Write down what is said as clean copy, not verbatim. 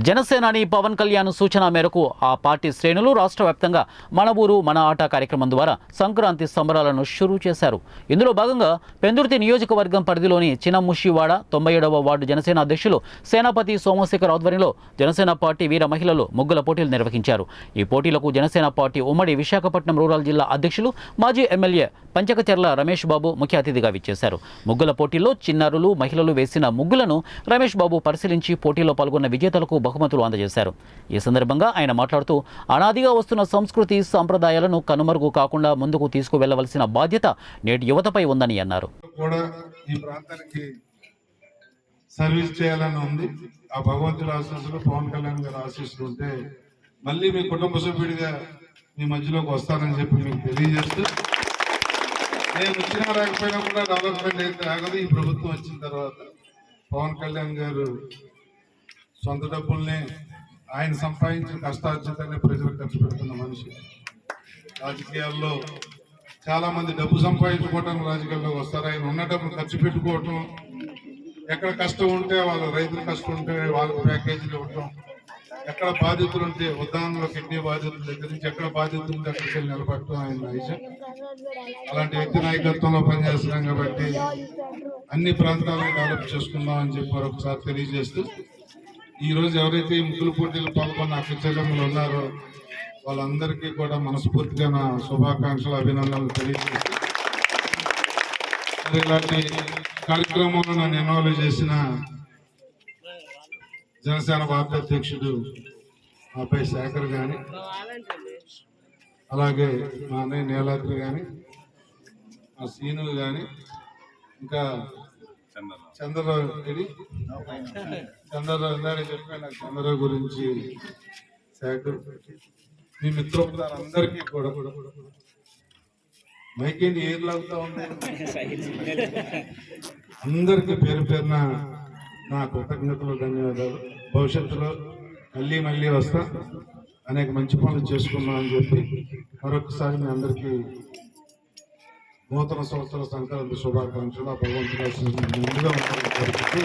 జనసేనాని పవన్ కళ్యాణ్ సూచన మేరకు ఆ పార్టీ శ్రేణులు రాష్ట్ర వ్యాప్తంగా మన ఊరు మన ఆట కార్యక్రమం ద్వారా సంక్రాంతి సంబరాలను షురూ చేశారు. ఇందులో భాగంగా పెందుర్తి నియోజకవర్గం పరిధిలోని చినముషివాడ 97వ వార్డు జనసేన అధ్యక్షులు సేనాపతి సోమశేఖర్ ఆధ్వర్యంలో జనసేన పార్టీ వీర మహిళలు ముగ్గుల పోటీలు నిర్వహించారు. ఈ పోటీలకు జనసేన పార్టీ ఉమ్మడి విశాఖపట్నం రూరల్ జిల్లా అధ్యక్షులు మాజీ ఎమ్మెల్యే పంచకచెర్ల రమేష్ బాబు ముఖ్య అతిథిగా విచ్చేశారు. ముగ్గుల పోటీల్లో చిన్నారులు మహిళలు వేసిన ముగ్గులను రమేష్ బాబు పరిశీలించి పోటీలో పాల్గొన్న విజేతలకు బహుమతులు అందజేశారు. ఈ సందర్భంగా ఆయన మాట్లాడుతూ అనాదిగా వస్తున్న సంస్కృతి సంప్రదాయాలను కనుమరుగు కాకుండా ముందుకు తీసుకువెళ్లవలసిన బాధ్యత నేటి యువతపై ఉందని అన్నారు. ఈ ప్రాంతానికి సర్వీస్ చేయాలని ఉంది. ఆ భగవంతుడి ఆశీస్సులు, పవన్ కళ్యాణ్ గారి ఆశీస్సులు ఉంటే మళ్ళీ మీ కుటుంబ సభ్యుడిగా మీ మధ్యలోకి వస్తానని చెప్పి మీకు తెలియజేస్తూ, నేను వచ్చినా రాకపోయినా కూడా డెవలప్మెంట్ అయితే ఆగదు. ఈ ప్రభుత్వం వచ్చిన తర్వాత పవన్ కళ్యాణ్ గారు సొంత డబ్బుల్ని ఆయన సంపాదించిన కష్టార్జితాన్ని ప్రజలకు ఖర్చు పెడుతున్న మనిషి. రాజకీయాల్లో చాలా మంది డబ్బు సంపాదించుకోవటానికి రాజకీయాల్లోకి వస్తారు. ఆయన ఉన్న డబ్బులు ఖర్చు పెట్టుకోవటం, ఎక్కడ కష్టం ఉంటే వాళ్ళు రైతుల కష్టం ఉంటే వాళ్ళకు ప్యాకేజీలు ఇవ్వటం, ఎక్కడ బాధితులు ఉంటే ఉద్దానంలో కిడ్నీ బాధితుల దగ్గర నుంచి ఎక్కడ బాధితులు ఉంటే అక్కడికి వెళ్ళి నిలబడటం ఆయన నైజం. అలాంటి వ్యక్తి నాయకత్వంలో పనిచేస్తున్నాం కాబట్టి అన్ని ప్రాంతాలను డెవలప్ చేసుకుందాం అని చెప్పి మరొకసారి తెలియజేస్తూ, ఈ రోజు ఎవరైతే ఈ ముగ్గులు పోటీలు పాల్గొన్న అక్కచెల్లెమ్మలు ఉన్నారో వాళ్ళందరికీ కూడా మనస్ఫూర్తిగా నా శుభాకాంక్షలు, అభినందనలు తెలియజేస్తూ, ఇలాంటి కార్యక్రమంలో నన్ను ఇన్వాల్వ్ చేసిన జనసేన పార్టీ అధ్యక్షుడు అబ్బాయి శేఖర్ కానీ, అలాగే మా అన్నయ్య నీలాద్రి కానీ, మా సీనులు కానీ, ఇంకా చంద్రరావు ఇందాక చెప్పాను. నాకు చంద్రరావు గురించి శేఖర్, మీ మిత్రులందరికీ కూడా మైకేంటి ఏం లాగుతా ఉంది, అందరికీ పేరు పేరున నా కృతజ్ఞతలు, ధన్యవాదాలు. భవిష్యత్తులో మళ్ళీ వస్తా, అనేక మంచి పనులు చేసుకున్నాం అని చెప్పి మరొకసారి మీ అందరికీ నూతన సంవత్సర సంక్రాంతి శుభాకాంక్షలు. భగవంతుడు ముందుగా సమర్పిస్తూ